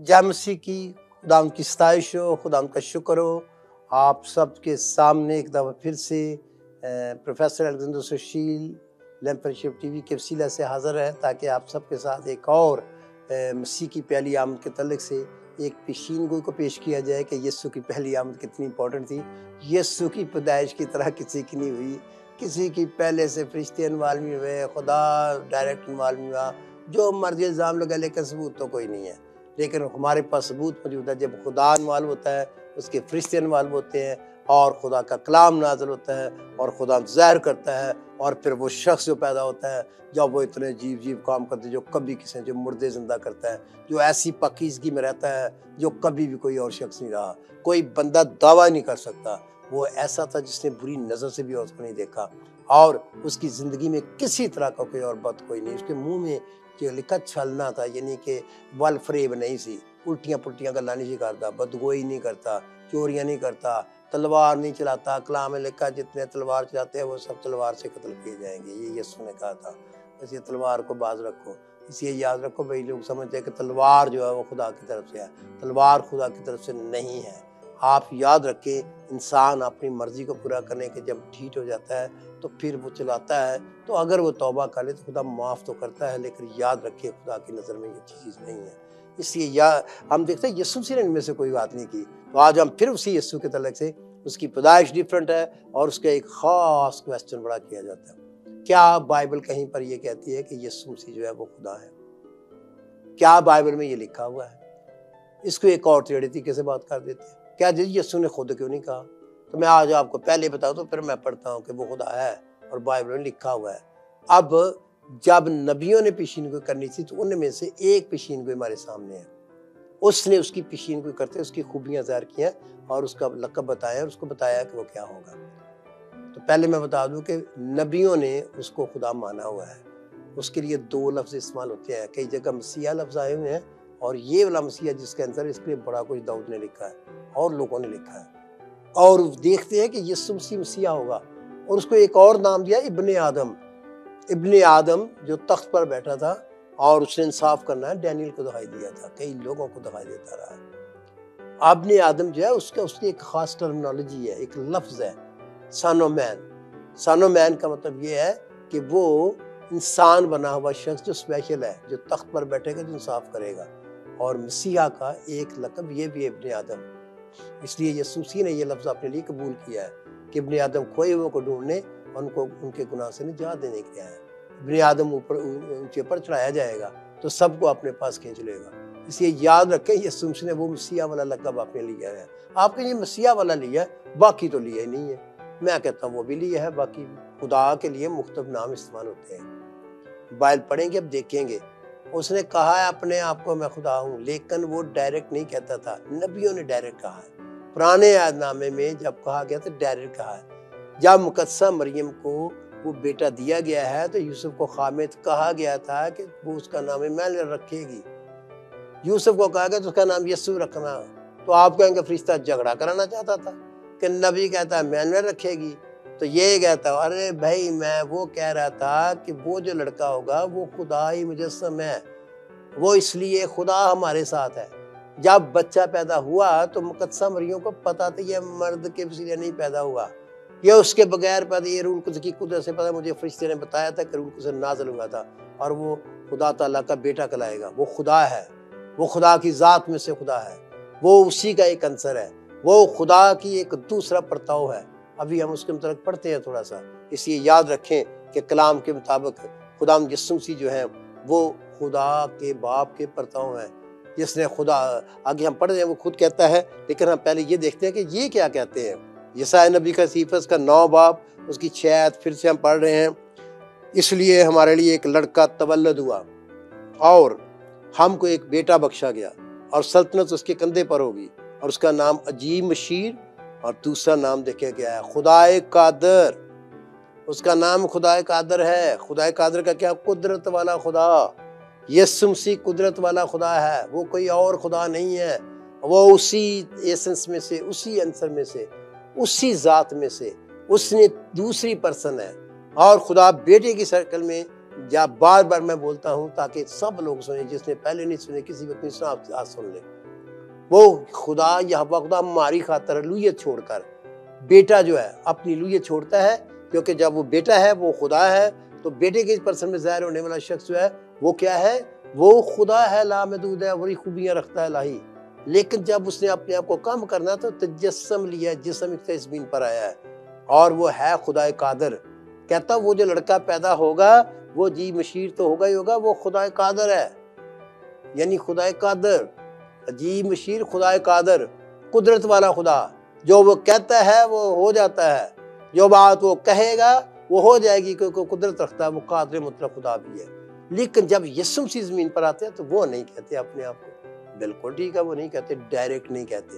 जय मसीह की, खुदा की सताइश हो, खुदा का शुक्र हो। आप सबके सामने एक दफ़ा फिर से प्रोफेसर अलेक्जेंडर सुशील लैंपरशिप टीवी के वसीला से हाज़िर है, ताकि आप सबके साथ एक और मसीह की पहली आमद के तल्लुक़ से एक पेशीन गोई को पेश किया जाए कि यीशु की पहली आमद कितनी इंपॉर्टेंट थी। यीशु की पैदाइश की तरह किसी की नहीं हुई, किसी की पहले से फरिश्ते इन्वॉल्व नहीं हुए, खुदा डायरेक्ट इन्वॉल्व नहीं हुआ। जो मर्जी इल्ज़ाम लगा, लेकिन सबूत तो कोई नहीं है। लेकिन हमारे पास सबूत मौजूद है। जब खुदा इन्वॉल्व होता है, उसके फरिश्ते इन्वॉल्व होते हैं और खुदा का कलाम नाज़िल होता है और खुदा ज़ाहिर करता है, और फिर वो शख्स जो पैदा होता है, जब वो इतने अजीब काम करते हैं जो कभी किसी, जो मुर्दे ज़िंदा करता है, जो ऐसी पाकीज़गी में रहता है जो कभी भी कोई और शख्स नहीं रहा। कोई बंदा दावा नहीं कर सकता वो ऐसा था जिसने बुरी नज़र से भी उसको नहीं देखा, और उसकी ज़िंदगी में किसी तरह का कोई और बात कोई नहीं। उसके मुँह में जो लिखा छलना था, यानी कि वल फरेब नहीं सी, उल्टियाँ पुल्टियाँ गल्लां नहीं करता, बदगोई नहीं करता, चोरियाँ नहीं करता, तलवार नहीं चलाता। कलाम में लिखा जितने तलवार चलाते हैं वो सब तलवार से कत्ल किए जाएंगे, ये यीशु ने कहा था। इसलिए तलवार को बाज रखो। इसलिए याद रखो भाई, लोग समझते हैं कि तलवार जो है वो खुदा की तरफ से है। तलवार खुदा की तरफ से नहीं है। आप याद रखें, इंसान अपनी मर्जी को पूरा करने के जब ठीक हो जाता है तो फिर वो चलाता है, तो अगर वो तौबा कर ले तो खुदा माफ़ तो करता है, लेकिन याद रखिए खुदा की नज़र में ये चीज़ नहीं है। इसलिए हम देखते हैं यीशु मसीह ने इनमें से कोई बात नहीं की, तो आज हम फिर उसी यीशु के तलक से, उसकी पैदाइश डिफरेंट है और उसका एक ख़ास क्वेश्चन बड़ा किया जाता है। क्या बाइबल कहीं पर यह कहती है कि यीशु मसीह जो है वो खुदा है? क्या बाइबल में ये लिखा हुआ है? इसको एक और टेढ़े तरीके से बात कर देते हैं। क्या यीशु ने खुद क्यों नहीं कहा? तो मैं आज आपको पहले बता दूं, फिर मैं पढ़ता हूं कि वो खुदा है और बाइबल में लिखा हुआ है। अब जब नबियों ने पेशीनगोई करनी थी तो उनमें से एक पेशीनगोई हमारे सामने है। उसने उसकी पेशीनगोई करते उसकी खूबियां ज़ाहिर की हैं और उसका लक़ब बताया और उसको बताया कि वो क्या होगा। तो पहले मैं बता दूं कि नबियों ने उसको खुदा माना हुआ है। उसके लिए दो लफ्ज़ इस्तेमाल होते हैं, कई जगह मसीहा लफ्ज़ आए हुए हैं, और ये वाला मसीहा जिसके अंदर, इसके लिए बड़ा कुछ दाऊद ने लिखा है और लोगों ने लिखा है। और देखते हैं कि यीशु मसीहा होगा, और उसको एक और नाम दिया इब्ने आदम। इब्ने आदम जो तख्त पर बैठा था और उसने इंसाफ करना है, डैनियल को दिखाई दिया था, कई लोगों को दिखाई देता रहा है। इब्ने आदम जो है उसकी एक खास टर्मिनोलॉजी है, एक लफ्ज़ है son of man. Son of man का मतलब ये है कि वो इंसान बना हुआ शख्स जो स्पेशल है, जो तख्त पर बैठेगा, जो इंसाफ करेगा। और मसीहा का एक लक़ब ये भी है इब्ने आदम। इसलिए यीशु मसीह ने ये लफ्ज़ अपने लिए कबूल किया है कि इब्ने आदम खोए हुए को ढूंढने और उनको उनके गुनाह से निजात देने के लिए आया है। इब्ने आदम ऊंचे पर चढ़ाया जाएगा तो सबको अपने पास खींच लेगा। इसलिए याद रखें, यीशु मसीह ने वो मसीहा वाला लक़ब अपने लिया है। आपके ये मसीहा वाला लिया है, बाकी तो लिया ही नहीं है। मैं कहता हूँ वो भी लिया है, बाकी खुदा के लिए मुख्तलिफ नाम इस्तेमाल होते हैं। बाइबल पढ़ेंगे, अब देखेंगे। उसने कहा है अपने आप को मैं खुदा हूँ, लेकिन वो डायरेक्ट नहीं कहता था, नबियों ने डायरेक्ट कहा है। पुराने यादनामे में जब कहा गया तो डायरेक्ट कहा है। जब मुकद्दसा मरियम को वो बेटा दिया गया है तो यूसुफ को खामिद कहा गया था कि वो उसका नाम इम्मानुएल रखेगी। यूसुफ को कहा गया तो उसका नाम यीशु रखना। तो आप कहेंगे फरिश्ता झगड़ा कराना चाहता था कि नबी कहता है इम्मानुएल रखेगी, तो ये कहता अरे भाई, मैं वो कह रहा था कि वो जो लड़का होगा वो खुदा ही मुजस्सम है, वो इसलिए खुदा हमारे साथ है। जब बच्चा पैदा हुआ तो मुकद्दसा मरियम को पता था ये मर्द के वसीले नहीं पैदा हुआ, ये उसके बगैर पैदा, ये रूह कुद्स की कुदरत से पता, मुझे फरिश्ते ने बताया था कि रूह कुद्स नाज़िल हुआ था और वो खुदा ताला का बेटा कहलाएगा। वो खुदा है, वो खुदा की ज़ात में से खुदा है, वो उसी का एक अंसर है, वो खुदा की एक दूसरा परताव है। अभी हम उसके मतलब पढ़ते हैं थोड़ा सा। इसलिए याद रखें कि कलाम के मुताबिक खुदा यीशु मसीह जो है वो खुदा के बाप के परताव हैं, जिसने खुदा, आगे हम पढ़ रहे हैं वो खुद कहता है, लेकिन हम पहले ये देखते हैं कि ये क्या कहते हैं। यशायाह नबी का सीफस का 9 बाब उसकी 6 आयत फिर से हम पढ़ रहे हैं। इसलिए हमारे लिए एक लड़का तवल्लद हुआ और हमको एक बेटा बख्शा गया और सल्तनत उसके कंधे पर होगी, और उसका नाम अजीब मशीर, और दूसरा नाम देखा गया है खुदाए कादर। उसका नाम खुदाए कादर है। खुदाए कादर का क्या? कुदरत वाला खुदा। यीशु मसीह कुदरत वाला खुदा है, वो कोई और खुदा नहीं है। वो उसी एसेंस में से, उसी आंसर में से, उसी जात में से उसने दूसरी पर्सन है। और खुदा बेटे की शक्ल में जब बार बार मैं बोलता हूँ ताकि सब लोग सुने, जिसने पहले नहीं सुने किसी वक्त नहीं सुना, आप आज सुन ले। वो खुदा यहोवा खुदा हमारी खातर लूहियत छोड़कर, बेटा जो है अपनी लूहियत छोड़ता है, क्योंकि जब वो बेटा है वो खुदा है, तो बेटे के पर्सन में ज़ाहिर होने वाला शख्स जो है वो क्या है, वो खुदा है, लामहदूद है, बड़ी खूबियाँ रखता है लाही। लेकिन जब उसने अपने आप को कम करना तो तजस्सम लिया, जिस्म इस ज़मीन पर आया है, और वो है खुदा कादर। कहता वो जो लड़का पैदा होगा वो जी मशीर तो होगा ही होगा, वो खुदा कादर है, यानी खुदा कादर, जी मशीर खुदा कादर, कुदरत वाला खुदा। जो वो कहता है वो हो जाता है, जो बात वो कहेगा वो हो जाएगी, क्योंकि कुदरत रखता है, वो कादर मुतलक खुदा भी है। लेकिन जब यीशु मसीह ज़मीन पर आते हैं तो वो नहीं कहते अपने आप को, बिल्कुल ठीक है, वो नहीं कहते, डायरेक्ट नहीं कहते,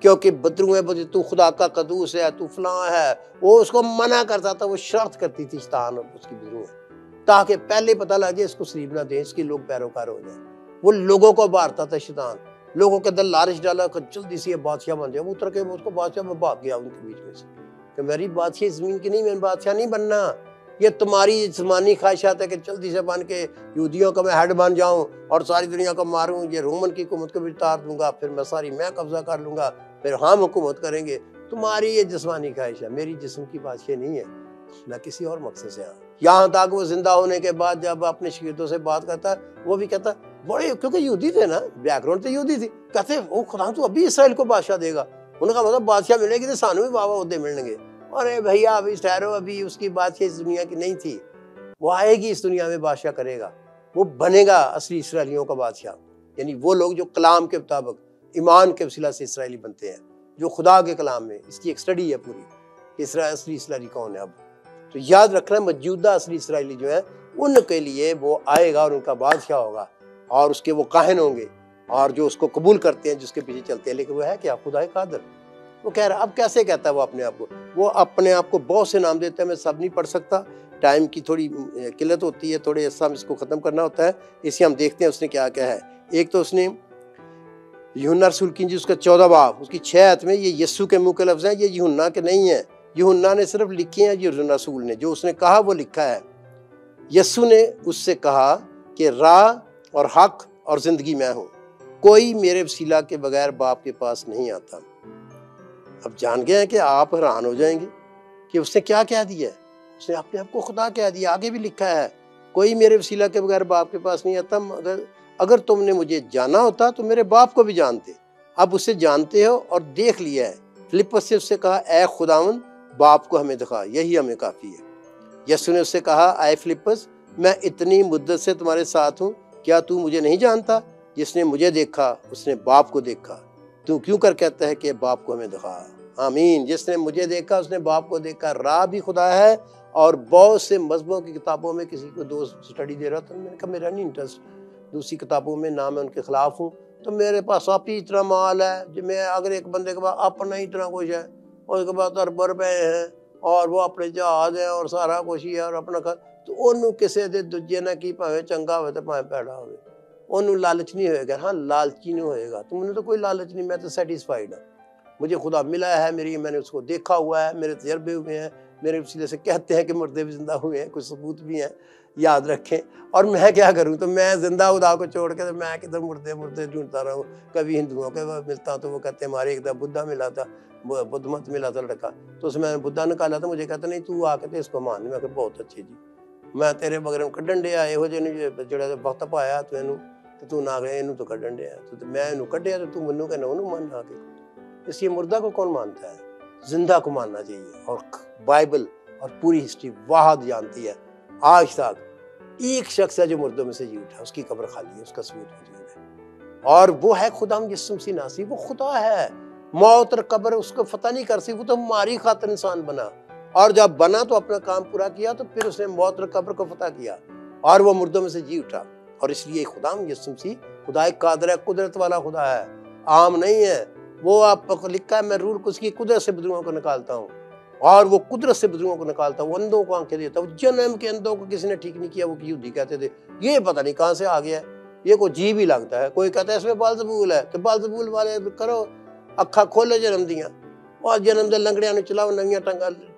क्योंकि बदरू है, तू खुदा का कदूस है, तू फलां है, वो उसको मना करता था, वो शर्त करती थी शैतान उसकी बदरू है, ताकि पहले पता लग जाए इसको सलीब ना दे, इसके लोग पैरोकार हो जाए। वो लोगों को मारता था शैतान, लोगों के अंदर लालच डाला कि जल्दी से ये बादशाह बन जाए, वो उतर के उसको बादशाह में भाग गया उनके बीच में से कि मेरी बादशाह ज़मीन की नहीं, मैं बादशाह नहीं बनना, ये तुम्हारी जिस्मानी ख्वाहिशात है कि जल्दी से बन के यहूदियों का मैं हेड बन जाऊं और सारी दुनिया को मारूं, ये रोमन की हुकूमत को भी तार दूंगा, फिर मैं कब्जा कर लूंगा, फिर हम हुकूमत करेंगे। तुम्हारी ये जिस्मानी ख्वाहिश है, मेरी जिस्म की बादशाह नहीं है, मैं किसी और मकसद से आया। यहाँ तक वो जिंदा होने के बाद जब अपने शागिर्दों से बात करता वो भी कहता बड़े, क्योंकि यहूदी थे ना, बैकग्राउंड तो यहूदी थी, कहते वो खुदा तो अभी इसराइल को बादशाह देगा, उनका मतलब बादशाह मिलेगी तो सानू भी बाबा उहदे मिलेंगे। अरे भैया अभी ठहरो, अभी उसकी बादशाह इस दुनिया की नहीं थी, वो आएगी इस दुनिया में बादशाह करेगा, वो बनेगा असली इसराइलियों का बादशाह, यानी वो लोग जो कलाम के मुताबिक ईमान के वसीला से इसराइली बनते हैं, जो खुदा के कलाम में, इसकी एक स्टडी है पूरी कि असली इसराइली कौन है। अब तो याद रखना मौजूदा असली इसराइली जो है उनके लिए वो आएगा और उनका बादशाह होगा और उसके वो काहिन होंगे और जो उसको कबूल करते हैं, जिसके पीछे चलते हैं। लेकिन वो है क्या, खुदा कादर। वो कह रहा, अब कैसे कहता है वो अपने आप को, वो अपने आप को बहुत से नाम देता है, मैं सब नहीं पढ़ सकता, टाइम की थोड़ी किल्लत होती है, थोड़े ऐसा इसको ख़त्म करना होता है, इसे हम देखते हैं उसने क्या क्या है। एक तो उसने यूहन्ना रसूल की इंजील उसका 14 बाब उसकी 6 आयत में, ये यीशु के मुंह के लफ्ज़ हैं, ये यूहन्ना के नहीं है, यूहन्ना ने सिर्फ लिखे हैं, यूहन्ना रसूल ने जो उसने कहा वो लिखा है। यीशु ने उससे कहा कि राह और हक और ज़िंदगी मैं हूँ, कोई मेरे वसीला के बगैर बाप के पास नहीं आता। अब जान गए हैं कि आप हैरान हो जाएंगे कि उसने क्या कह दिया है, उसने अपने आप को खुदा कह दिया। आगे भी लिखा है, कोई मेरे वसीला के बगैर बाप के पास नहीं आता, मगर अगर तुमने मुझे जाना होता तो मेरे बाप को भी जानते, अब उसे जानते हो और देख लिया है। फिलिप्पस से उससे कहा, ऐ खुदावन बाप को हमें दिखा, यही हमें काफ़ी है। यीशु ने उससे कहा, ऐ फिलिप्पस मैं इतनी मुद्दत से तुम्हारे साथ हूँ, क्या तू मुझे नहीं जानता? जिसने मुझे देखा उसने बाप को देखा, तू क्यों कर कहता है कि बाप को हमें दिखा। आमीन। जिसने मुझे देखा उसने बाप को देखा। राह भी खुदा है। और बहुत से मजहबों की किताबों में किसी को दोस्त स्टडी दे रहा था, मैंने कहा मेरा नहीं इंटरेस्ट दूसरी किताबों में, ना मैं उनके खिलाफ हूँ, तो मेरे पास आप ही इतना माल है जो मैं, अगर एक बंदे के पास अपना ही इतना कुछ है और उसके पास अरब रुपए हैं और वो अपने जहाज है और सारा कुछ ही है और अपना घर, तो उन्होंने किसी दे दूजे ने की भावे चंगा हो तो भावे पैड़ा हो, उन्होंने लालच नहीं होएगा। हाँ लालची नहीं होएगा, तो मैंने तो कोई लालच नहीं, मैं तो सेटिस्फाइड हूँ, मुझे खुदा मिला है, मैंने उसको देखा हुआ है, मेरे तजर्बे हुए हैं, मेरे वसीले से कहते हैं कि मुर्दे भी जिंदा हुए हैं, कुछ सबूत भी हैं, याद रखें। और मैं क्या करूं, तो मैं जिंदा खुदा को छोड़ के तो मैं किधर मुर्दे ढूंढता रहूं। कभी हिंदुओं के मिलता तो वो कहते हमारे एक दफा बुद्धा मिला था, बुद्ध मत मिला था लड़का, तो उसमें मैंने बुद्धा निकाला था, मुझे कहता नहीं तू आके तो इसको मान। मैं बहुत अच्छे जी, मैं तेरे बगैर कड्डन डे ਇਹੋ ਜਿਹੇ ਨੂੰ ਜਿਹੜਾ ਵਕਤ ਪਾਇਆ ਤੂੰ ਇਹਨੂੰ ਤੇ ਤੂੰ ਨਾ ਗਏ ਇਹਨੂੰ तो ਕੱਢਣ ਡਿਆ, तो मैं ਇਹਨੂੰ ਕੱਢਿਆ तो तू ਮੈਨੂੰ कहना ਉਹਨੂੰ मान आके। इसलिए मुर्दा को कौन मानता है, जिंदा को मानना चाहिए। और बाइबल और पूरी हिस्ट्री वाहद जानती है, आज तक एक शख्स है जो मुर्दों में से जी उठा, उसकी कब्र खाली है, उसका सबूत मौजूद है, और वो है खुदा यीशु मसीह नासी। वो खुदा है, मौत और कब्र उसको फतह नहीं कर सकती, वो तो हमारी खातिर इंसान बना, और जब बना तो अपना काम पूरा किया, तो फिर उसने मौत और कब्र को फतह किया और वो मुर्दों में से जी उठा। और इसलिए खुदा यीशु मसीह खुदा कादिर है, कुदरत वाला खुदा है, आम नहीं है। वो आपको लिखा है, मैं रूह कुछ की कुदरत से बदरूओं को निकालता हूँ, और वो कुदरत से बदरूओं को निकालता हूँ, अंधों को आंखें देता हूँ। जन्म के अंधों को किसी ने ठीक नहीं किया, वो यहूदी कहते थे, ये पता नहीं कहाँ से आ गया है, ये कोई जीव ही लगता है। कोई कहता है इसमें बालजबूल है, तो बालजबूल वाले करो, अखा खोलो जन्म दियाँ, और जन्म दे लंगड़ियां ने चलाओ, नंगियां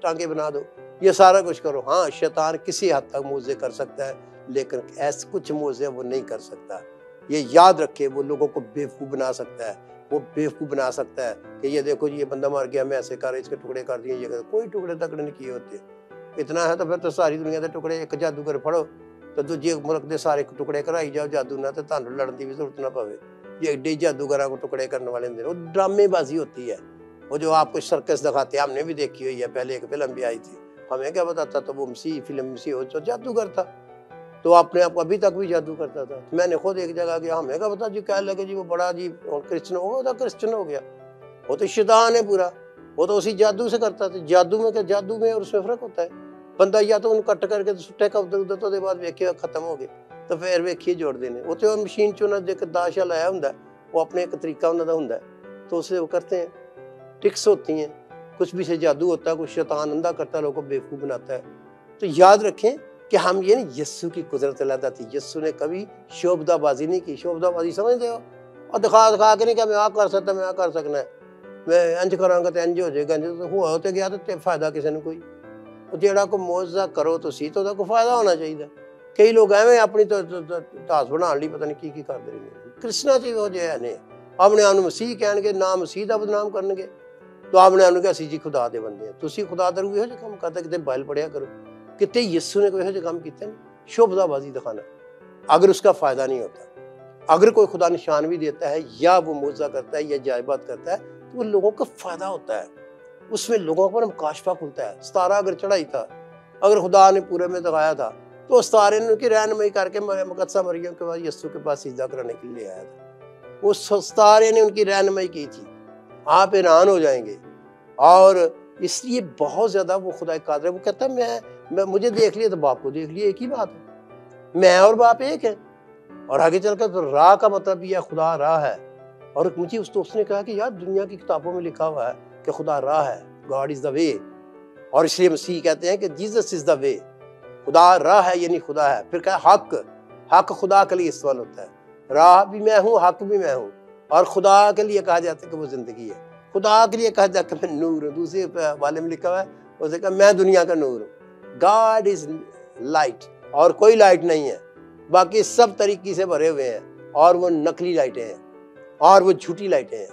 टांगे बना दो, ये सारा कुछ करो। हाँ शैतान किसी हद तक मुझे कर सकता है, लेकिन ऐसे कुछ मोज़े वो नहीं कर सकता। ये याद रखे, वो लोगों को बेवकूफ़ बना सकता है, वो बेवकूफ़ बना सकता है कि ये देखो जी ये बंदा मर गया, मैं ऐसे कर, इसके टुकड़े कर दिए, ये कर, कोई टुकड़े तकड़े नहीं किए होते। इतना है तो फिर तो सारी दुनिया के टुकड़े एक जादूगर फड़ो तो दूजे मुल्क के सारे टुकड़े कराई जाओ जादू ना, तो तुहानू लड़न की भी जरूरत ना पवे। ये एडे जादूगरां को टुकड़े करने वाले होंगे, वो ड्रामेबाजी होती है। वो जो आपको सर्कस दिखाते हैं, हमने भी देखी हुई है, पहले एक फिल्म भी आई थी, हमें क्या बताता, तो वो मसीह फिल्म मसीह हो तो जादूगर था, तो अपने आप अभी तक भी जादू करता था। मैंने खुद एक जगह गया, हमें क्या पता जी, क्या लगे जी वो बड़ा जी क्रिश्चियन हो गया, क्रिश्चियन हो गया, वो तो शैतान है पूरा, वो तो उसी जादू से करता था। जादू में क्या, जादू में और उसमें फर्क होता है। बंदा या तो उनको कट करके सुट्टे का उधर उधर तो बाद वेखिए खत्म हो गए, तो फिर वेखिए जोड़ देने, वो तो मशीन चो ना देख दाशा लाया होंगे, वो अपने एक तरीका उन्होंने होंगे, तो उससे वो करते हैं, ट्रिक्स होती हैं, कुछ भी से जादू होता है, कुछ शैतान अंधा करता है, लोगों को बेवकूफ़ बनाता है। तो याद रखें कि हम ये नहीं, यस्सु की कुदरत अलग थी, यस्सु ने कभी शोभदाबाजी नहीं की। शोभदाबाजी समझते हो, और दिखा दिखा के नहीं क्या मैं आ कर सकता, मैं आ कर सकना है, मैं इंज करांगा तो इंज हो जाएगा, इंज तो हुआ होते गया तो फायदा किसी ने कोई। जेड़ा को मौजजा करो तो सी, तो फायदा होना चाहिए। कई लोग एवं अपनी धास बनाने लिए पता नहीं की करते रहे। कृष्णा च वो जो ने अपने आप मसीह कहणगे, ना मसीह का बदनाम करनगे, तो अपने आप कि असीं जी खुदा दे बंदे हैं। तुसीं खुदा दे रूप इहो जिहा काम करदा, किते बाइबल पढ़िया करो, किते यीशु ने कोई इहो जिहा काम कीता नहीं। शोभदाबाजी दिखाना, अगर उसका फायदा नहीं होता, अगर कोई खुदा निशान भी देता है या वो मुआवजा करता है या जायबात करता है, तो वो लोगों को फायदा होता है, उसमें लोगों पर काशफा खुलता है। सितारा अगर चढ़ाई था, अगर खुदा ने पूरे में दिखाया था, तो सितारे ने उनकी रहनुमाई करके मुकद्दसा मरियम के बाद यीशु के पास सिजदा कराने के लिए आया था। वो सितारे ने उनकी रहनुमाई की थी। आप हैरान हो जाएंगे। और इसलिए बहुत ज्यादा वो खुदा कादिर है। वो कहता है मैं मुझे देख लिया तो बाप को देख लिया, एक ही बात है, मैं और बाप एक है। और आगे चलकर तो राह का मतलब यह खुदा राह है। और मुझे उस दोस्त ने कहा कि यार दुनिया की किताबों में लिखा हुआ है कि खुदा राह है, गॉड इज द वे, और इसलिए मसीह कहते हैं कि जीसस इज द वे। खुदा राह है यानी खुदा है। फिर कहा हक खुदा के लिए इस्तेमाल होता है, राह भी मैं हूँ, हक भी मैं हूँ। और खुदा के लिए कहा जाता है कि वो जिंदगी है, खुदा के लिए कहा जाता है कि मैं नूर हूँ। दूसरे वाले में लिखा हुआ है, उसे कहा मैं दुनिया का नूर हूँ। गॉड इज लाइट, और कोई लाइट नहीं है, बाकी सब तरीके से भरे हुए हैं, और वो नकली लाइटें हैं, और वो झूठी लाइटें हैं,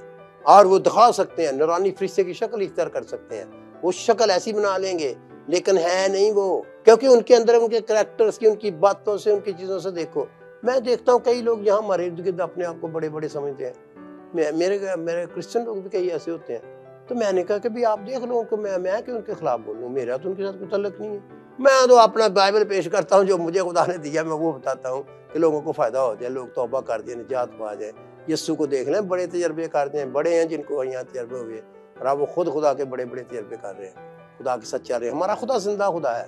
और वो दिखा सकते हैं, नूरानी फरिश्ते की शक्ल इख्तियार कर सकते हैं। वो शक्ल ऐसी बना लेंगे, लेकिन है नहीं वो, क्योंकि उनके अंदर उनके करैक्टर्स की, उनकी बातों से, उनकी चीज़ों से देखो। मैं देखता हूँ कई लोग यहाँ हमारे इर्द गिर्द अपने आप को बड़े बड़े समझते हैं। मेरे क्रिश्चियन लोग भी कई ऐसे होते हैं। तो मैंने कहा कि भाई आप देख लो कि मैं क्यों उनके खिलाफ बोलूँ, मेरा तो उनके साथ कोई तल्लुक नहीं है। मैं तो अपना बाइबल पेश करता हूँ, जो मुझे खुदा ने दिया मैं वो बताता हूँ कि लोगों को फायदा हो जाए, लोग तौबा कर दें, निजात पा जाए, यीशु को देख लें। बड़े तजर्बे करते हैं, बड़े हैं जिनको यहाँ तजर्बे हुए, और आप वो खुद खुदा के बड़े बड़े तजर्बे कर रहे हैं, खुदा के सच्चा रहे। हमारा खुदा जिंदा खुदा है,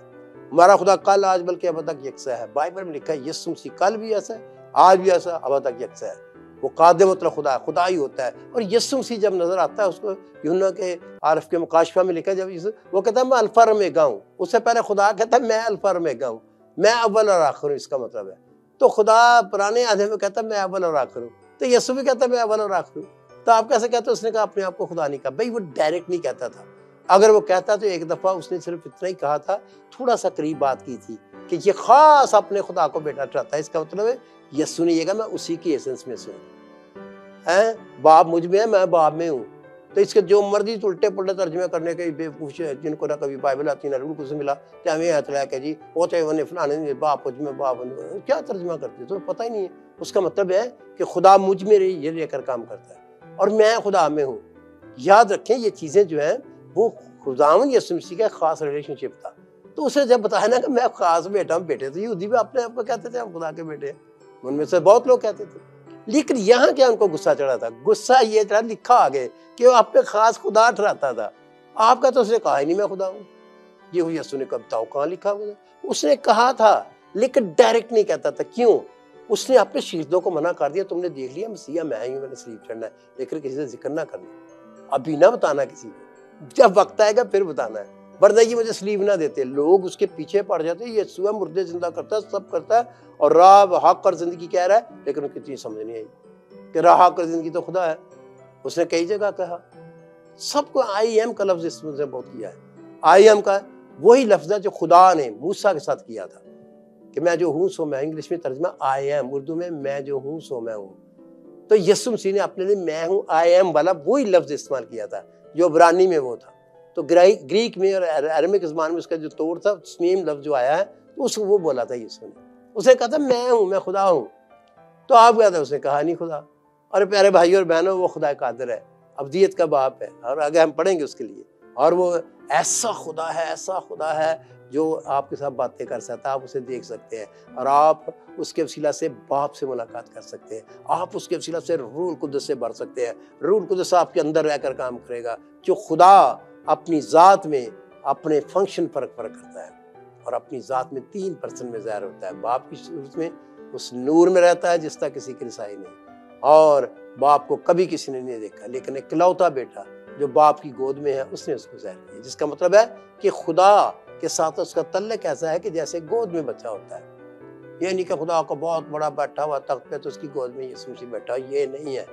हमारा खुदा कल आज बल्कि अब तक यकसा है। बाइबल में लिखा है यीशु मसीह कल भी ऐसा है, आज भी ऐसा, अब तक यकसा है। वो कादिर मतलब खुदा ही होता है। और यीशु मसीह जब नजर आता है, उसको यूहन्ना के आरिफ के मुकाशफा में लिखा है, जब वो कहता है मैं अल्फा और ओमेगा हूँ, उससे पहले खुदा कहता है मैं अल्फा और ओमेगा हूँ, मैं अव्वल और आखिर हूँ। इसका मतलब है, तो खुदा पुराने आधे में कहता है मैं अव्वल और आखिर हूँ, तो यीशु भी कहता है मैं अव्वल और आखिर हूँ। तो आप कैसे कहते हो? उसने कहा अपने आप को खुदा नहीं कहा। भाई वो डायरेक्ट नहीं कहता था, अगर वो कहता तो एक दफा उसने सिर्फ इतना ही कहा था, थोड़ा सा करीब बात की थी कि ये खास अपने खुदा को बेटा ठहराता है। इसका मतलब है यीशु ने ये कहा मैं उसी की एसेंस में से हूँ, बाप मुझ में है, मैं बाप में हूँ। तो इसके जो मर्जी उल्टे पुल्टे तर्जमे करने के बेवकूफ जिनको ना कभी बाइबल आती ना रूल कुछ मिला, क्या हमें हथला के जी वो तो वन फलाने बाप मुझ में, बाप क्या तर्जमा करते तो पता ही नहीं है। उसका मतलब है कि खुदा मुझ में ये लेकर काम करता है और मैं खुदा में हूँ। याद रखें ये चीजें जो है वो खुदावन यीशु मसीह का खास रिलेशनशिप था। तो उसे जब बताया ना कि मैं खास बेटा हूँ, बेटे तो यहूदी भी अपने आप को कहते थे हम खुदा के बेटे, उनमें से बहुत लोग कहते थे। लेकिन यहाँ क्या उनको गुस्सा चढ़ा था? गुस्सा ये चढ़ा, लिखा आगे कि वो अपने खास खुदा ठहराता था। आपका तो उसने कहा ही नहीं मैं खुदा हूँ। ये यीशु ने कब बताओ कहाँ लिखा हुआ? उसने कहा था लेकिन डायरेक्ट नहीं कहता था। क्यों? उसने अपने शहीदों को मना कर दिया, तुमने देख लिया मसीहा मैं ही हूँ, मैंने सलीब चढ़ना है, लेकिन किसी से जिक्र ना करना, अभी ना बताना किसी को, जब वक्त आएगा फिर बताना है, वरना ये मुझे सलीब ना देते। लोग उसके पीछे पड़ जाते, ये यीशु मुर्दे जिंदा करता है, सब करता है, और राह हक और जिंदगी कह रहा है, लेकिन उनकी चीज समझ नहीं आई कि राह हक और जिंदगी तो खुदा है। उसने कई जगह कहा, सबको आई एम का लफ्ज इसमें बहुत किया है। आई एम का वही लफ्ज है जो खुदा ने मूसा के साथ किया था कि मैं जो हूँ सो मैं, इंग्लिश में तर्जमा आई एम, उर्दू में मैं जो हूँ सो मैं हूँ। तो यीशु मसीह ने अपने लिए मैं हूँ आई एम वाला वही लफ्ज इस्तेमाल किया था जो इब्रानी में वो था। तो ग्रीक में और अरमिक ज़बान में उसका जो तोड़ था, सेम लफ्ज जो आया है, तो उसको वो बोला था यीशु ने। उसने कहा था मैं हूँ, मैं खुदा हूँ। तो आप क्या था, उसने कहा नहीं खुदा। और प्यारे भाई और बहनों, वो खुदा कादिर है, अब्दियत का बाप है, और आगे हम पढ़ेंगे उसके लिए। और वो ऐसा खुदा है, ऐसा खुदा है जो आपके साथ बातें कर सकता है, आप उसे देख सकते हैं, और आप उसके वसीला से बाप से मुलाकात कर सकते हैं, आप उसके वसीला से रूह कुदस से भर सकते हैं। रूह कुदस आपके अंदर रहकर काम करेगा। जो खुदा अपनी ज़ात में अपने फंक्शन फर्क करता है, और अपनी ज़ात में 3 पर्सन में ज़ाहिर होता है। बाप की सूरत में उस नूर में रहता है जिसका किसी की रिसाई नहीं, और बाप को कभी किसी ने नहीं देखा, लेकिन इकलौता बेटा जो बाप की गोद में है उसने उसको ज़ाहिर किया। जिसका मतलब है कि खुदा के साथ उसका तल्लुक ऐसा है कि जैसे गोद में बच्चा होता है। ये नहीं कि खुदा को बहुत बड़ा बैठा हुआ तख्त पे तो उसकी गोद में यीशु मसीह बैठा, ये नहीं है।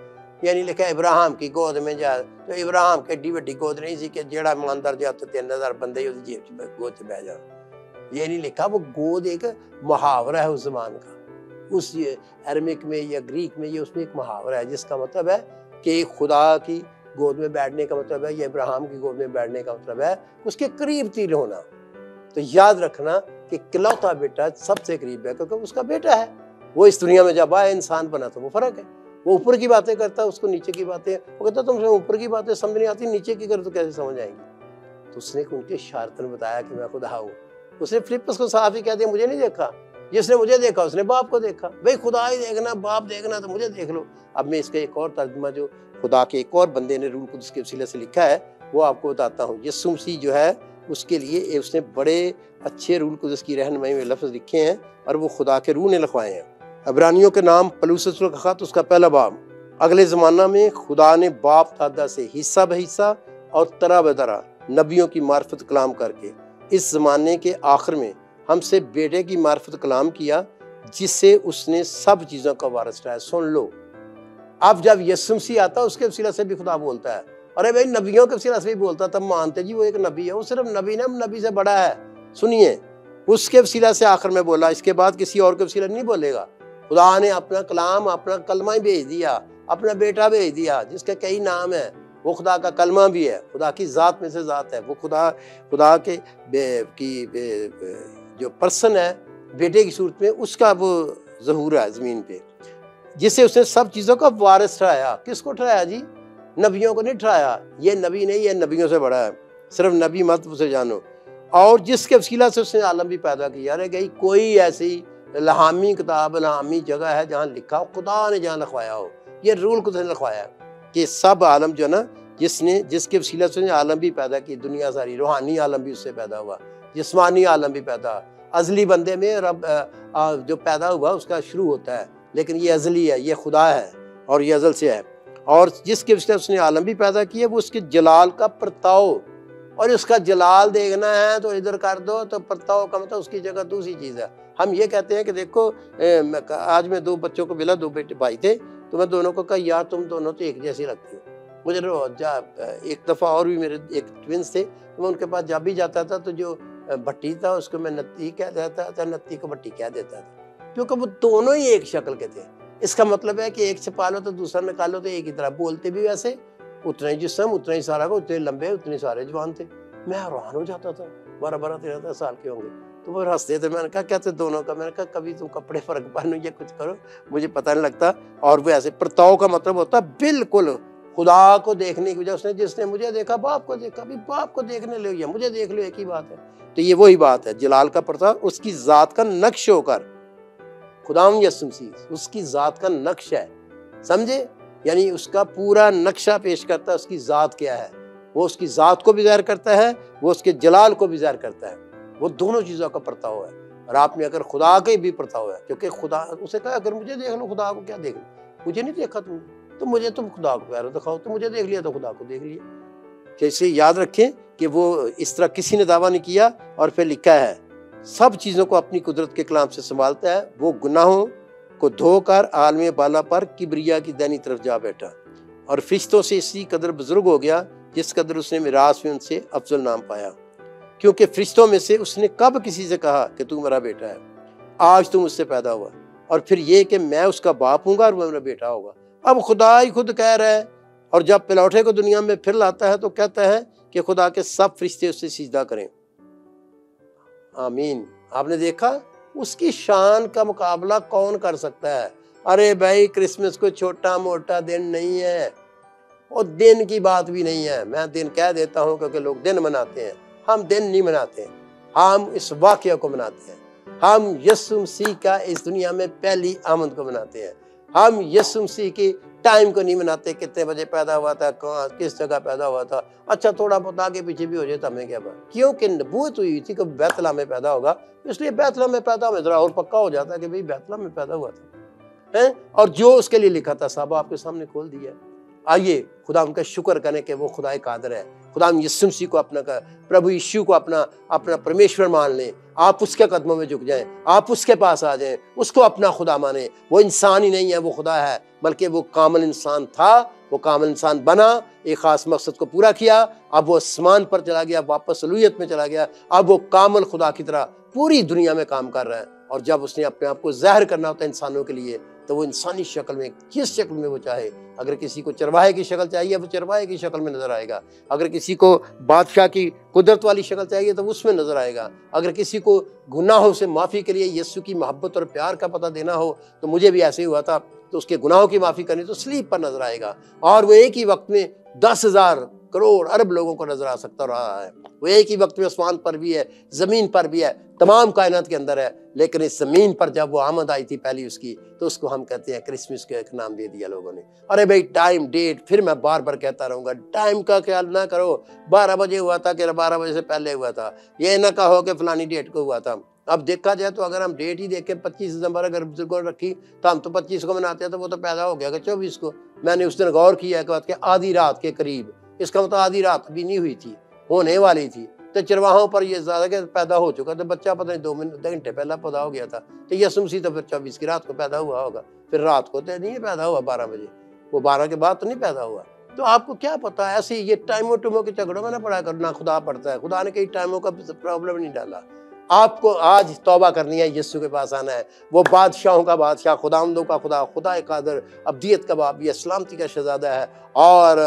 ये नहीं लिखा इब्राहिम की गोद में जा, तो इब्राहिम के एडी वड्डी गोद नहीं सी कि जेड़ा ईमानदार जा तो 3000 बंदे उसकी जेब च गोद च बैठ जाओ। ये नहीं लिखा। वो गोद एक मुहावरा है उस ज़मान का, उस अरमिक में या ग्रीक में ये उसमें एक मुहावरा है, जिसका मतलब है कि खुदा की गोद में बैठने का मतलब है, या इब्राहिम की गोद में बैठने का मतलब है उसके करीब तीर होना। तो याद रखना कि इकलौता बेटा सबसे करीब है, क्योंकि उसका बेटा है। वो इस दुनिया में जब आया इंसान बना, तो वो फर्क है। वो ऊपर की बातें करता है, उसको नीचे की बातें, वो कहता तुमसे ऊपर की बातें समझ नहीं आती, नीचे की कर तो कैसे समझ आएंगी। तो उसने उनके इशारतन बताया कि मैं खुदा हूँ। उसने फिलिप्पस को साफ ही कह दिया, मुझे नहीं देखा, जिसने मुझे देखा उसने बाप को देखा। भाई खुदा ही देखना, बाप देखना तो मुझे देख लो। अब मैं इसका एक और तर्जुमा जो खुदा के एक और बंदे ने रूह कुदस के वसीले से लिखा है वो आपको बताता हूँ। यीशु मसीह जो है उसके लिए उसने बड़े अच्छे रूह कुदस की रहनुमाई में लफ्ज़ लिखे हैं, और वो खुदा के रूह ने लिखवाए हैं। इब्रानियों के नाम पलूसुल का खत उसका पहला बाब। अगले ज़माना में खुदा ने बाप दादा से हिस्सा बहिस्सा और तरह बतरा नबियों की मार्फत कलाम करके इस ज़माने के आखिर में हमसे बेटे की मार्फत कलाम किया, जिससे उसने सब चीज़ों का वारिस ठहराया। सुन लो, अब जब यीशु मसीह आता है उसके वसीला से भी खुदा बोलता है। अरे भाई नबियों के वसीला से भी बोलता, तब मानते जी वो एक नबी है। वो सिर्फ नबी ने, नबी से बड़ा है। सुनिए, उसके वसीला से आखिर में बोला, इसके बाद किसी और के वसीला नहीं बोलेगा। खुदा ने अपना कलाम, अपना कलमा ही भेज दिया, अपना बेटा भेज दिया जिसके कई नाम है। वो खुदा का कलमा भी है, खुदा की ज़ात में से ज़ात है। वो खुदा के जो पर्सन है बेटे की सूरत में, उसका वो ज़हूर है ज़मीन पे, जिससे उसने सब चीज़ों का वारिस ठहराया। किसको ठहराया जी? नबियों को नहीं ठहराया। ये नबी नहीं, ये नबियों से बड़ा है। सिर्फ नबी मत उसे जानो। और जिसके वसीला से उसने आलम भी पैदा किया। अरे गई कोई ऐसी इल्हामी किताब, इल्हामी जगह है जहाँ लिखा हो, खुदा ने जहाँ लिखवाया हो, ये रूल कुछ ने लिखवाया कि सब आलम जो है ना, जिसके वसीला से आलम भी पैदा की, दुनिया सारी, रूहानी आलम भी उससे पैदा हुआ, जिस्मानी आलम भी पैदा। अजली बंदे में रब जो पैदा हुआ उसका शुरू होता है, लेकिन ये अजली है, ये खुदा है और ये अजल से है। और जिसके वसीला उसने आलम भी पैदा किया, वो उसके जलाल का परताव, और उसका जलाल देखना है तो इधर कर दो, तो परताव का मतलब उसकी जगह दूसरी चीज़ है। हम ये कहते हैं कि देखो, आज मैं 2 बच्चों को मिला, 2 बेटे भाई थे, तो मैं दोनों को कहा यार तुम दोनों तो एक जैसी लगती हो। मुझे एक दफ़ा और भी मेरे एक ट्विंस थे, तो मैं उनके पास जब भी जाता था तो जो भट्टी था उसको मैं नत्ती कह देता था, नत्ती को भट्टी कह देता था, क्योंकि वो दोनों ही एक शक्ल के थे। इसका मतलब है कि एक छिपा लो तो दूसरा निकालो तो एक ही तरह, बोलते भी वैसे, उतना ही जिस्म, उतना ही सारा को, उतने लंबे, उतने सारे जवान थे। मैं हैरान हो जाता था। 12-12, 13 साल के होंगे, तो वो हंसते थे। मैंने कहा कहते दोनों का? मैंने कहा कभी तुम कपड़े फर्क पहनो या कुछ करो, मुझे पता नहीं लगता। और वो ऐसे परताव का मतलब होता है बिल्कुल खुदा को देखने की वजह। उसने जिसने मुझे देखा बाप को देखा, भी बाप को देखने लो या मुझे देख लो, एक ही बात है। तो ये वही बात है, जलाल का परताव उसकी ज़ात का नक्श होकर, खुदाम यीशु मसीह उसकी ज़ात का नक्श है, समझे? यानी उसका पूरा नक्शा पेश करता है, उसकी ज़ात क्या है। वो उसकी ज़ात को भी ज़ाहिर करता है, वो उसके जलाल को भी ज़ाहिर करता है। वो दोनों चीज़ों का परताव है। और आपने अगर खुदा के भी परताव है, क्योंकि खुदा उसे कहा अगर मुझे देख लो, खुदा को क्या देख लो? मुझे नहीं देखा तुमने, तो मुझे तुम खुदा को प्यारा दिखाओ। तो मुझे देख लिया तो खुदा को देख लिया। जैसे याद रखें कि वो इस तरह किसी ने दावा नहीं किया। और फिर लिखा है सब चीज़ों को अपनी कुदरत के कलाम से संभालता है। वो गुनाहों को धोकर आलम बाला पर किबरिया की दैनी तरफ जा बैठा, और फरिश्तों से इसी कदर बुजुर्ग हो गया जिस कदर उसने मिरास में उनसे अफजल नाम पाया। क्योंकि फरिश्तों में से उसने कब किसी से कहा कि तू मेरा बेटा है। आज तू मुझसे पैदा हुआ, और फिर ये कि मैं उसका बाप हूँगा और वो मेरा बेटा होगा। अब खुदा ही खुद कह रहा है, और जब पिलौठे को दुनिया में फिर लाता है तो कहता है कि खुदा के सब फरिश्ते उससे सिजदा करें। आमीन। आपने देखा उसकी शान का मुकाबला कौन कर सकता है? अरे भाई, क्रिसमस कोई छोटा मोटा दिन नहीं है, और दिन की बात भी नहीं है। मैं दिन कह देता हूँ क्योंकि लोग दिन मनाते हैं, हम दिन नहीं मनाते, हम इस वाक़या को मनाते हैं। हम यीशु मसीह का इस दुनिया में पहली आमद को मनाते हैं। हम यीशु मसीह की टाइम को नहीं मनाते, कितने बजे पैदा हुआ था, कहाँ किस जगह पैदा हुआ था। अच्छा, थोड़ा बहुत आगे पीछे भी हो जाए तो हमें क्या बात, क्योंकि नबूवत हुई थी कि बैतलहम में पैदा होगा, इसलिए बैतलहम में पैदा हुआ, जरा और पक्का हो जाता है कि भाई बैतलहम में पैदा हुआ था, हैं? और जो उसके लिए लिखा था साहब आपके सामने खोल दिया। आइए खुदा उनका शुक्र करें कि वो खुदा कादिर है। खुदा यीशु मसीह को अपना प्रभु यीशु को अपना अपना परमेश्वर मान लें। आप उसके कदमों में झुक जाएं, आप उसके पास आ जाएं, उसको अपना खुदा माने। वो इंसान ही नहीं है, वो खुदा है, बल्कि वो कामिल इंसान था, वो कामिल इंसान बना, एक खास मकसद को पूरा किया, अब वो आसमान पर चला गया, वापस अलूहियत में चला गया। अब वो कामिल खुदा की तरह पूरी दुनिया में काम कर रहा है। और जब उसने अपने आप को ज़ाहिर करना होता है इंसानों के लिए, तो वो इंसानी शक्ल में, किस शक्ल में वो चाहे। अगर किसी को चरवाहे की शक्ल चाहिए वो चरवाहे की शक्ल में नजर आएगा, अगर किसी को बादशाह की कुदरत वाली शक्ल चाहिए तो उसमें नजर आएगा, अगर किसी को गुनाहों से माफ़ी के लिए यीशु की मोहब्बत और प्यार का पता देना हो, तो मुझे भी ऐसे ही हुआ था, तो उसके गुनाहों की माफ़ी करनी तो स्लीप पर नजर आएगा। और वो एक ही वक्त में 10,000 करोड़ अरब लोगों को नजर आ सकता रहा है। वो एक ही वक्त में आसमान पर भी है, जमीन पर भी है, तमाम कायनात के अंदर है। लेकिन इस जमीन पर जब वो आमद आई थी पहली उसकी, तो उसको हम कहते हैं क्रिसमस का एक नाम दे दिया लोगों ने। अरे भाई, टाइम डेट फिर मैं बार बार कहता रहूंगा, टाइम का ख्याल ना करो। 12 बजे हुआ था कि 12 बजे से पहले हुआ था, ये ना कहो कि फलानी डेट को हुआ था। अब देखा जाए तो अगर हम डेट ही देखें 25 दिसंबर अगर बुजुर्गों ने रखी तो हम तो 25 को मनाते हैं, तो वो तो पैदा हो गया कि 24 को। मैंने उस दिन गौर किया कि आधी रात के करीब, इसका मतलब आधी रात भी नहीं हुई थी, होने वाली थी। तो चरवाहों पर ये ज्यादा के पैदा हो चुका था, बच्चा पता नहीं 2 घंटे पहला पैदा हो गया था। तो यीशु मसीह तो फिर 24 की रात को पैदा हुआ होगा, फिर रात को तो नहीं पैदा हुआ 12 बजे, वो 12 के बाद तो नहीं पैदा हुआ। तो आपको क्या पता है, ऐसे ये टाइमों टूमों के झगड़ों में ना पड़ा करना। खुदा पड़ता है, खुदा ने कई टाइमों का प्रॉब्लम नहीं डाला। आपको आज तौबा करनी है, यीशु के पास आना है। वो बादशाहों का बादशाह, खुदावंदों का खुदा, खुदा कादिर, अब्दियत का बाप, ये सलामती का शहजादा है और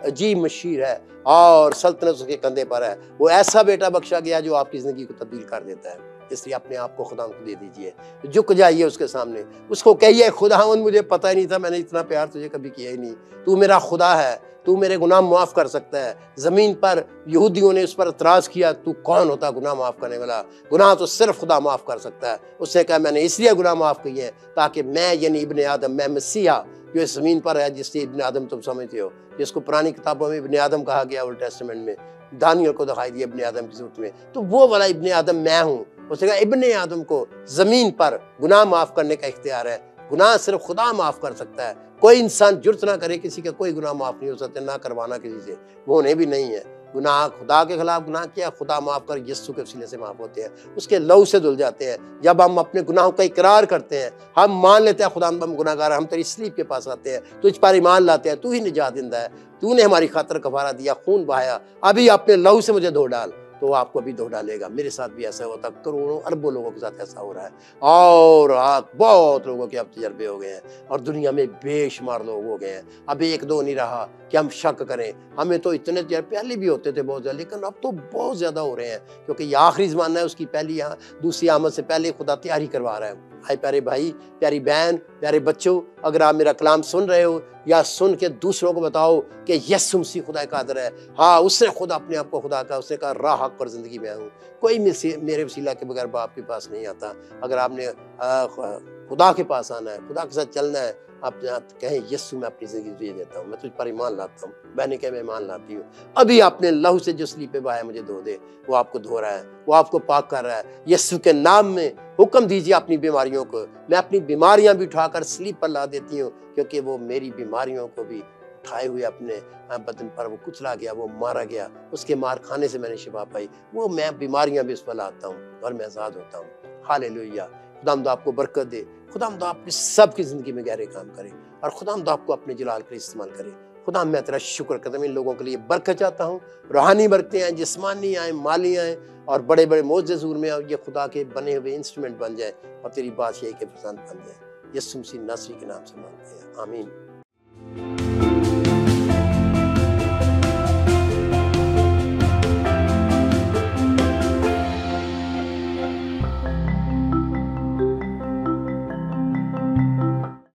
अजीब मशीर है और सल्तनत उसके कंधे पर है। वो ऐसा बेटा बख्शा गया जो आपकी जिंदगी को तब्दील कर देता है। इसलिए अपने आप को खुदा को दे दीजिए, झुक जाइए उसके सामने, उसको कहिए खुदावंद मुझे पता ही नहीं था, मैंने इतना प्यार तुझे कभी किया ही नहीं, तू मेरा खुदा है, तू मेरे गुनाह माफ कर सकता है। जमीन पर यहूदियों ने उस पर एतराज किया, तू कौन होता गुनाह माफ करने वाला, गुनाह तो सिर्फ खुदा माफ कर सकता है। उसने कहा मैंने इसलिए गुनाह माफ किए हैं ताकि मैं यानी इब्ने आदम, मैं मसीहा जो इस जमीन पर है, जिससे इब्ने आदम तुम समझते हो, जिसको पुरानी किताबों में इब्ने आदम कहा गया, ओल्ड टेस्टामेंट में दानियल को दिखाई दिया इब्ने आदम की सूरत में, तो वो वाला इब्ने आदम मैं हूँ। उसने कहा इब्ने आदम को जमीन पर गुनाह माफ करने का इख्तियार है, गुनाह सिर्फ खुदा माफ कर सकता है। कोई इंसान जुर्त ना करे, किसी का कोई गुनाह माफ नहीं हो सकता, ना करवाना किसी से, वो होने भी नहीं है। गुनाह खुदा के खिलाफ गुनाह किया, खुदा माफ कर यीशु के वसीले से माफ होते हैं, उसके लहू से धुल जाते हैं। जब हम अपने गुनाहों का इकरार करते हैं, हम मान लेते हैं खुदा हम गुनाहगार, हम तेरी स्लीप के पास आते हैं, तुझ पर ईमान लाते हैं, तू ही निजात देता है, तूने हमारी खातिर कफारा दिया, खून बहाया, अभी अपने लहू से मुझे धो डाल, तो आपको भी धो डालेगा। मेरे साथ भी ऐसा होता, करोड़ों अरबों लोगों के साथ ऐसा हो रहा है, और बहुत लोगों के अब तजर्बे हो गए हैं, और दुनिया में बेशुमार लोग हो गए हैं। अब एक दो नहीं रहा कि हम शक करें। हमें तो इतने पहले भी होते थे बहुत ज़्यादा, लेकिन अब तो बहुत ज़्यादा हो रहे हैं, क्योंकि ये आखिरी ज़माना है, उसकी पहली दूसरी आमद से पहले खुदा तैयारी करवा रहा है। हाय प्यारे भाई, प्यारी बहन, प्यारे बच्चों, अगर आप मेरा कलाम सुन रहे हो या सुन के दूसरों को बताओ कि यीशु मसीह खुदा कादिर है। हाँ, उसने खुद अपने आप को खुदा कहा, उसने कहा राह हक और जिंदगी में हूँ, कोई मेरे वसीला के बगैर बाप के पास नहीं आता। अगर आपने खुदा के पास आना है, खुदा के साथ चलना है, आप कहें यीशु मैं अपनी जिंदगी तुझे देता हूँ, मैं तुझ पर ईमान लाता हूँ, मैंने कहा मैं ईमान लाती हूँ, अभी आपने लहू से जो स्लीप पे बहाया मुझे धो दे। वो आपको धो रहा है, वो आपको पाक कर रहा है। यीशु के नाम में हुक्म दीजिए अपनी बीमारियों को, मैं अपनी बीमारियां भी उठाकर स्लीप पर ला देती हूँ, क्योंकि वो मेरी बीमारियों को भी उठाए हुए अपने बदन पर वो कुचला गया, वो मारा गया, उसके मार खाने से मैंने शिफा पाई। वो मैं बीमारियां भी उस पर लाता हूँ और मैं आजाद होता हूँ। हालेलुया। खुदावंद आपको बरकत दे, खुदावंद आपकी सबकी जिंदगी में गहरे काम करे, और खुदावंद आपको अपने जलाल के इस्तेमाल करे। खुदा मैं तेरा शुक्र करता हूँ, इन लोगों के लिए बरकत चाहता हूँ, रूहानी बरकतें आए, जिस्मानी आए, माली आए, और बड़े बड़े मौजूद ज़रूर में ये खुदा के बने हुए इंस्ट्रूमेंट बन जाए और तेरी बादशाही के पसंद बन जाए। यीशु मसीह नासरी के नाम से मांगते हैं, आमीन।